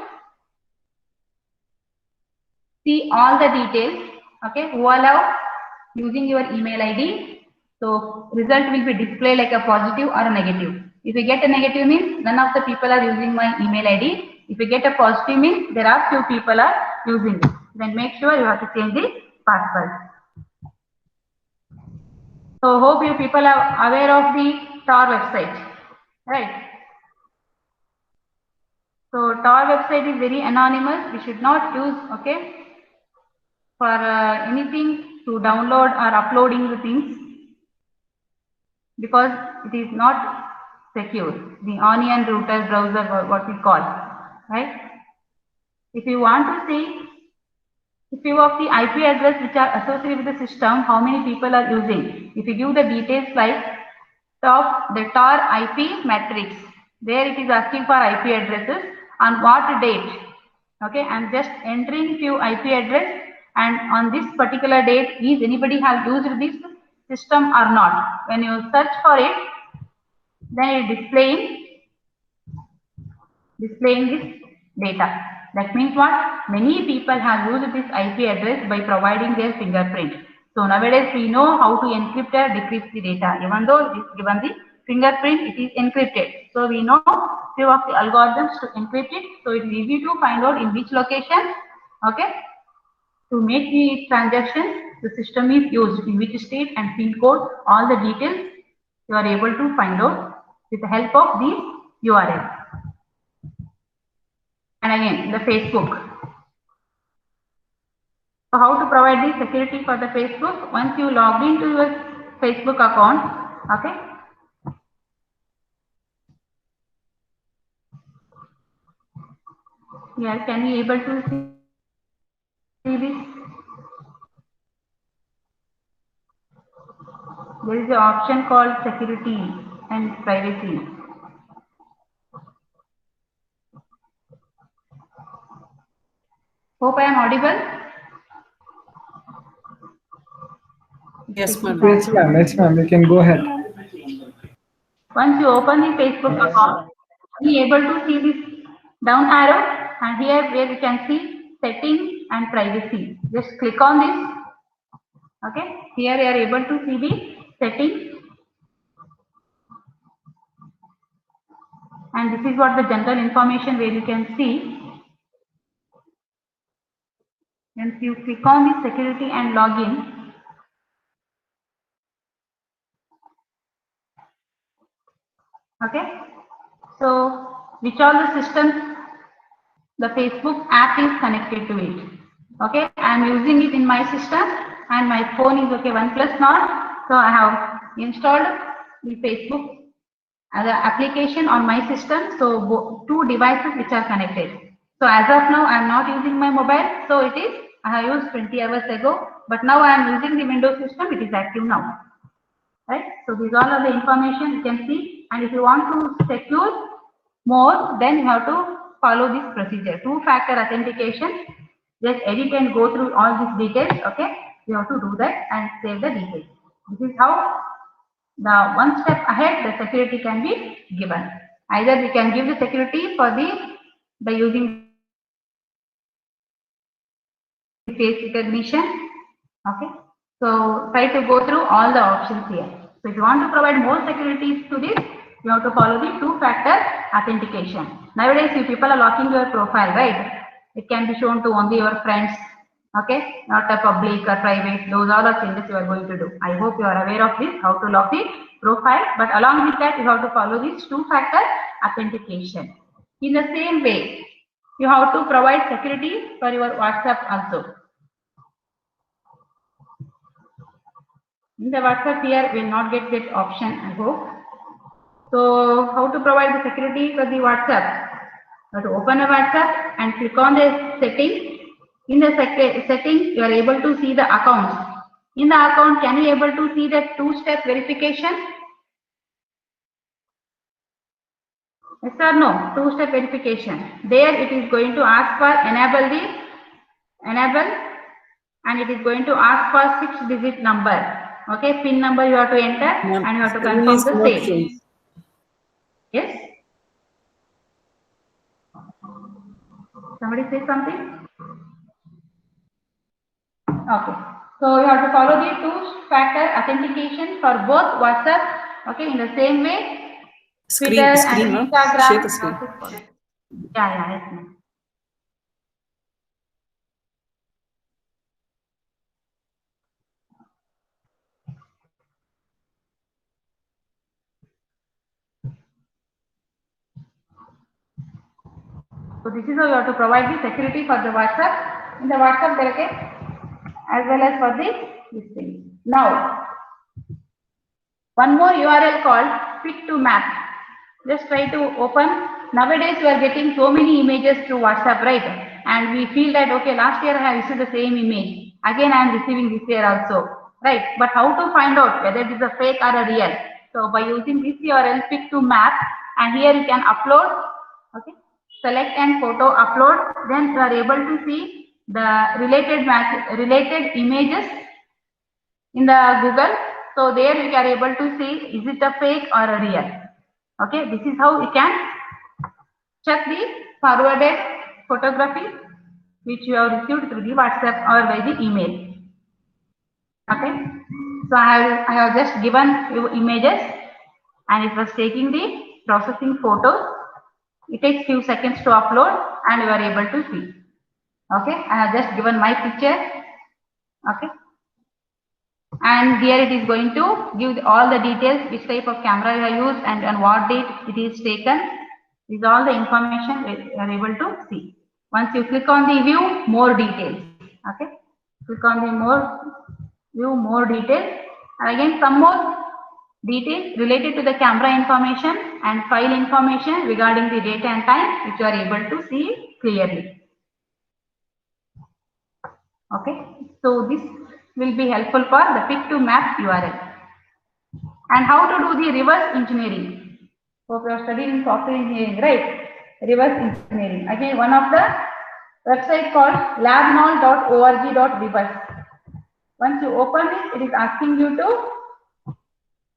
see all the details. Okay. Who allow using your email ID. So result will be displayed like a positive or a negative. If you get a negative means none of the people are using my email ID. If you get a positive means there are few people are using it. Then make sure you have to change the password. So hope you people are aware of the Tor website, right? So Tor website is very anonymous. We should not use, okay, for anything to download or uploading the things, because it is not secure. The onion router browser, what we call, right? If you want to see a few of the IP address which are associated with the system, how many people are using. If you give the details like the Tor IP matrix, there it is asking for IP addresses on what date. Okay, I'm just entering few IP address, and on this particular date, is anybody have used this system or not. When you search for it, then it is displaying this data. That means what? Many people have used this IP address by providing their fingerprint. So nowadays we know how to encrypt or decrypt the data. Even though it is given the fingerprint, it is encrypted. So we know few of the algorithms to encrypt it. So it is easy to find out in which location, okay, to make the transactions the system is used, in which state and pin code, all the details you are able to find out with the help of these URL. And again, the Facebook. So how to provide the security for the Facebook? Once you log into your Facebook account, okay, here can you able to see this? There is an option called security and privacy. Hope I am audible. Yes, ma'am. Yes, ma'am. Yes, ma'am. You can go ahead. Once you open the Facebook account, you are able to see this down arrow, and here where you can see settings and privacy. Just click on this. Okay, here you are able to see the settings, and this is what the general information where you can see. Once you click on the security and login, okay, so which all the systems the Facebook app is connected to it. Okay, I am using it in my system and my phone is okay OnePlus Nord. So I have installed the Facebook as an application on my system. So two devices which are connected. So as of now, I am not using my mobile. So it is, I have used 20 hours ago, but now I am using the Windows system. It is active now. Right. So these all are the information you can see. And if you want to secure more, then you have to follow this procedure. Two-factor authentication. Just edit and go through all these details. Okay. You have to do that and save the details. This is how the one step ahead the security can be given. Either we can give the security for the using face recognition. Okay. So try to go through all the options here. So if you want to provide more securities to this, you have to follow the two-factor authentication. Nowadays, you people are locking your profile, right? It can be shown to only your friends. Okay, not a public or private. Those are the changes you are going to do. I hope you are aware of this, how to lock the profile. But along with that, you have to follow this two-factor authentication. In the same way, you have to provide security for your WhatsApp also. In the WhatsApp here, we will not get that option, I hope. So, how to provide the security for the WhatsApp? You have to open a WhatsApp and click on the setting. In the setting, you are able to see the accounts. In the account, can you able to see the two-step verification? Yes or no? Two-step verification. There it is going to ask for enable, and it is going to ask for 6-digit number. Okay, PIN number you have to enter and you have to confirm the same. Yes? Somebody say something? Okay. So you have to follow the two-factor authentication for both WhatsApp. Okay, in the same way, Twitter and Instagram. Share the screen. Yeah, yes, ma'am. So this is how you have to provide the security for the WhatsApp. In the WhatsApp, okay, as well as for this thing. Now, one more URL called Pick2Map. Just try to open. Nowadays, you are getting so many images through WhatsApp, right? And we feel that, okay, last year I have received the same image. Again, I am receiving this year also, right? But how to find out whether it is a fake or a real? So by using this URL, Pick2Map, and here you can upload, okay? Select and photo upload, then you are able to see the related images in the Google. So there you are able to see is it a fake or a real. Okay, this is how you can check the forwarded photography which you have received through the WhatsApp or by the email. Okay, so I have just given you images and it was taking the processing photos. It takes few seconds to upload and you are able to see. Okay, I have just given my picture. Okay, and here it is going to give all the details, which type of camera you have used and on what date it is taken. These all the information you are able to see. Once you click on the view more details. Okay, click on the view more details, and again some more details related to the camera information and file information regarding the date and time, which you are able to see clearly. Okay, so this will be helpful for the Pick2Map URL. And how to do the reverse engineering. So we are studying in software engineering, right? Reverse engineering. Again, one of the website called labnol.org.reverse. Once you open it, it is asking you to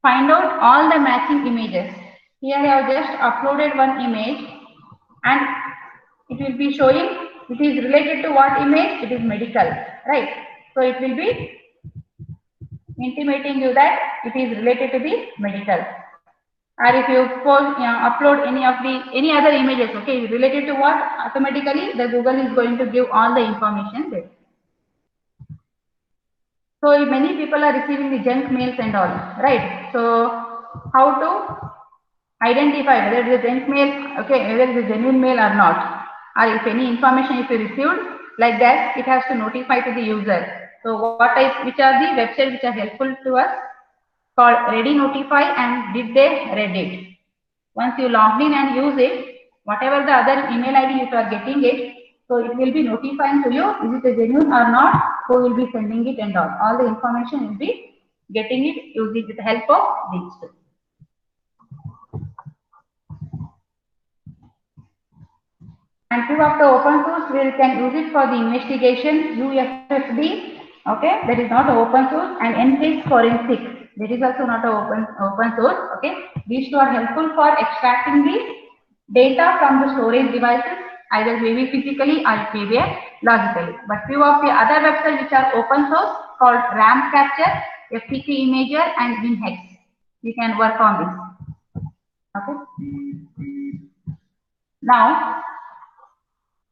find out all the matching images. Here I have just uploaded one image and it will be showing it is related to what image? It is medical, right? So it will be intimating you that it is related to the medical. Or if you upload any other images, okay, related to what, automatically the Google is going to give all the information there. So many people are receiving the junk mails and all, right? So how to identify whether it is a junk mail, okay, whether it is a genuine mail or not, or if any information if you received like that, it has to notify to the user. So which are the websites which are helpful to us? Called Ready Notify and Did They Read It. Once you log in and use it, whatever the other email ID you are getting it, so it will be notifying to you, is it a genuine or not, who will be sending it and all. All the information will be getting it using with the help of these two. And few of the open source, we can use it for the investigation, UFFD, okay, that is not an open source, and NCASE forensic. That is also not an open source. Okay, these two are helpful for extracting the data from the storage devices, either maybe physically or maybe logically. But few of the other websites which are open source called RAM Capture, FTP Imager, and WinHex. We can work on this. Okay. Now,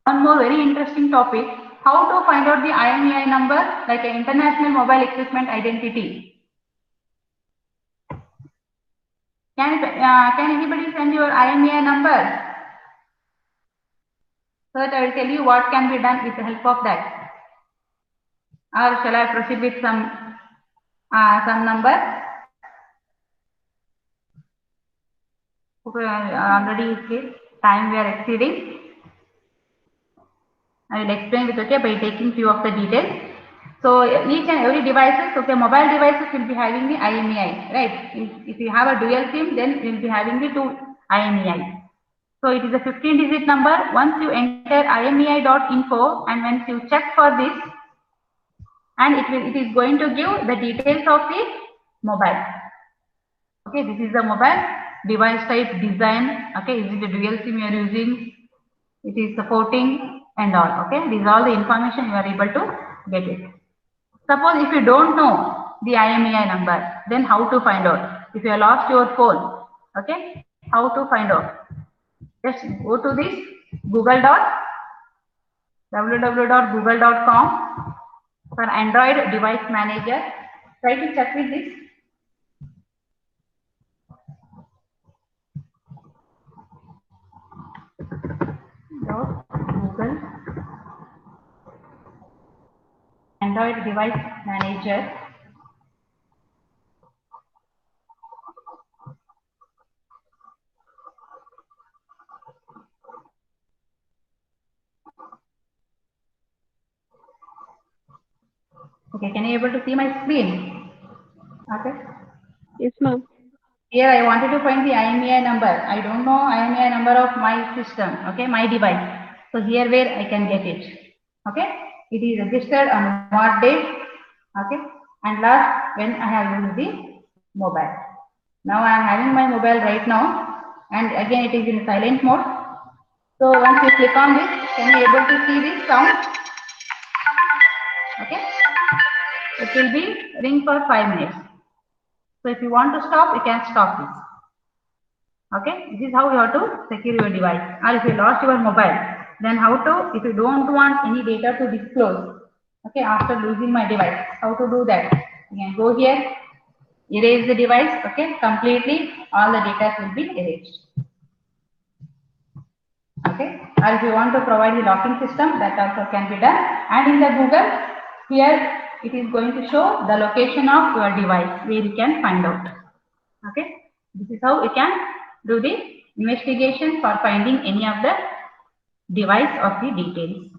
one more very interesting topic: how to find out the IMEI number, like an International Mobile Equipment Identity. Can anybody send your IMEI number? So that I will tell you what can be done with the help of that. Or shall I proceed with some number? Okay, already time we are exceeding. I will explain it, okay, by taking few of the details. So each and every devices, okay, mobile devices will be having the IMEI, right? If you have a dual SIM, then you will be having the 2 IMEI. So it is a 15-digit number. Once you enter imei.info and once you check for this, and it is going to give the details of the mobile. Okay, this is the mobile device type, design. Okay, is it a dual SIM you are using? It is supporting and all. Okay, these are all the information you are able to get it. Suppose if you don't know the IMEI number, then how to find out? If you have lost your phone, okay, how to find out? Just go to this www.google.com for Android device manager. Try to check with this. Google Android device manager. Okay, can you able to see my screen? Okay. Yes, ma'am. Here I wanted to find the IMEI number. I don't know IMEI number of my system, okay, my device. So here where I can get it. Okay, it is registered on what date, okay, and last when I have used the mobile. Now I am having my mobile right now, and again it is in silent mode. So once you click on this, can you able to see this sound? Okay, it will be ring for 5 minutes. So if you want to stop, you can stop this. Okay, this is how you have to secure your device. Or if you lost your mobile, then how to, if you don't want any data to disclose, okay, after losing my device, how to do that? You can go here, erase the device, okay, completely, all the data will be erased. Okay, or if you want to provide the locking system, that also can be done. And in the Google, here it is going to show the location of your device where you can find out. Okay, this is how you can do the investigation for finding any of the device of the details.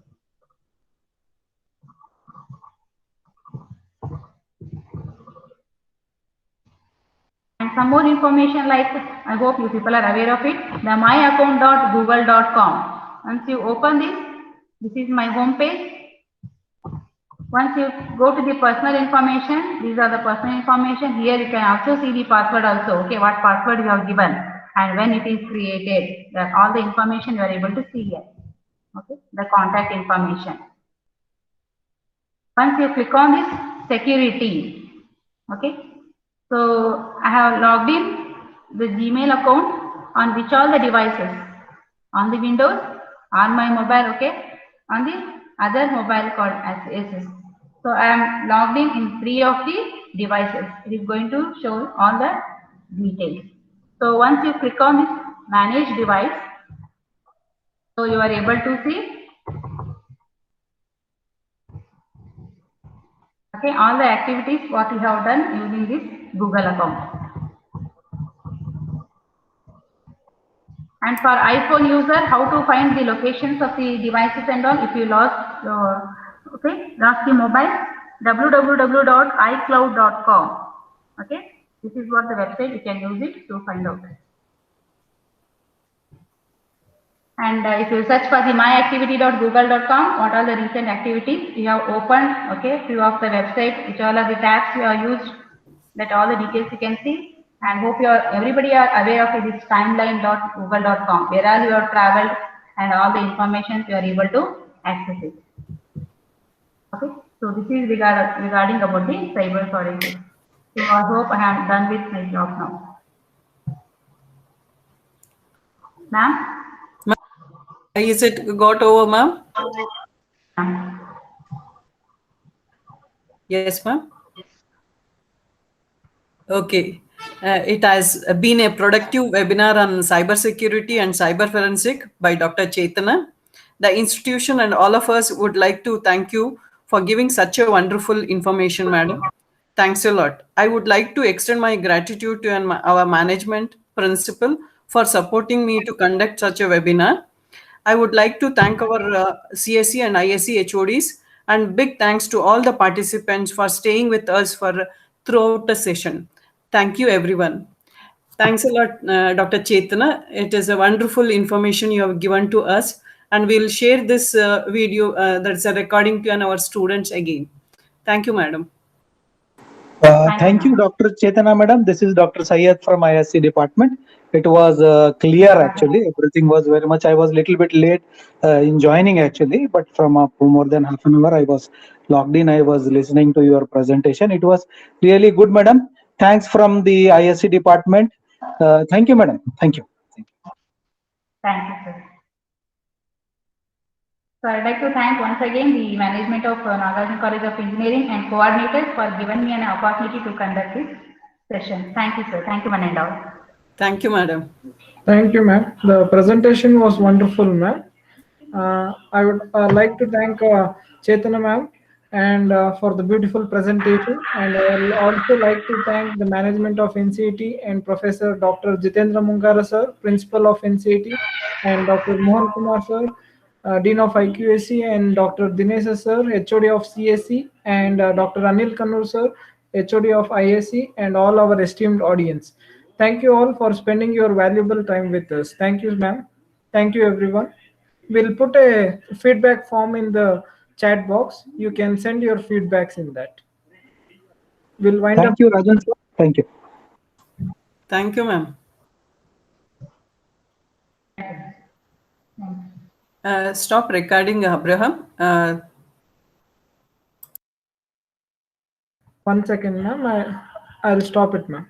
And some more information, like I hope you people are aware of it, the myaccount.google.com. Once you open this is my home page. Once you go to the personal information, these are the personal information. Here you can also see the password also, okay, what password you have given and when it is created. That all the information you are able to see here. Okay, the contact information. Once you click on this security, Okay. So I have logged in the Gmail account on which all the devices, on the Windows, on my mobile, okay, on the other mobile called as Asus. So I am logged in 3 of the devices. It is going to show all the details. So once you click on this manage device, so you are able to see, okay, all the activities what you have done using this Google account. And for iPhone user, how to find the locations of the devices and all. If you lost your, lost the mobile, www.icloud.com. Okay, this is what the website, you can use it to find out. And if you search for the myactivity.google.com, what are the recent activities you have opened, okay, few of the website, which all are the tabs you have used, that all the details you can see. And hope everybody are aware of this timeline.google.com, where all you have traveled and all the information you are able to access it. Okay, so this is regarding about the cyber forensics. So I hope I am done with my job now. Ma'am? Is it got over, ma'am? Yes, ma'am. Okay. It has been a productive webinar on cybersecurity and cyber forensic by Dr. Chetana. The institution and all of us would like to thank you for giving such a wonderful information, madam. Thanks a lot. I would like to extend my gratitude to our management principal for supporting me to conduct such a webinar. I would like to thank our CSE and ISE HODs, and big thanks to all the participants for staying with us for throughout the session. Thank you, everyone. Thanks a lot, Dr. Chetana. It is a wonderful information you have given to us, and we'll share this video that's a recording to our students again. Thank you, madam. Thank you, Dr. Chetana, madam. This is Dr. Syed from ISC department. It was clear actually. Everything was very much. I was little bit late in joining actually, but from more than half an hour I was logged in. I was listening to your presentation. It was really good, madam. Thanks from the ISC department. Thank you, madam. Thank you. Thank you, sir. So I'd like to thank once again the management of Nagarjuna College of Engineering and coordinators for giving me an opportunity to conduct this session. Thank you, sir. Thank you, one and all. Thank you, madam. Thank you, ma'am. The presentation was wonderful, ma'am. I would like to thank Chetana, ma'am, and for the beautiful presentation. And I will also like to thank the management of NCET and Professor Dr. Jitendra Mungara, sir, Principal of NCET, and Dr. Mohan Kumar, sir, Dean of IQAC, and Dr. Dinesh, sir, HOD of CSE, and Dr. Anil Kannur, sir, HOD of ISC, and all our esteemed audience. Thank you all for spending your valuable time with us. Thank you, ma'am. Thank you, everyone. We'll put a feedback form in the chat box. You can send your feedbacks in that. We'll wind up. Thank you, Rajan sir. Thank you. Thank you, ma'am. Stop recording, Abraham. 1 second, ma'am. I'll stop it, ma'am.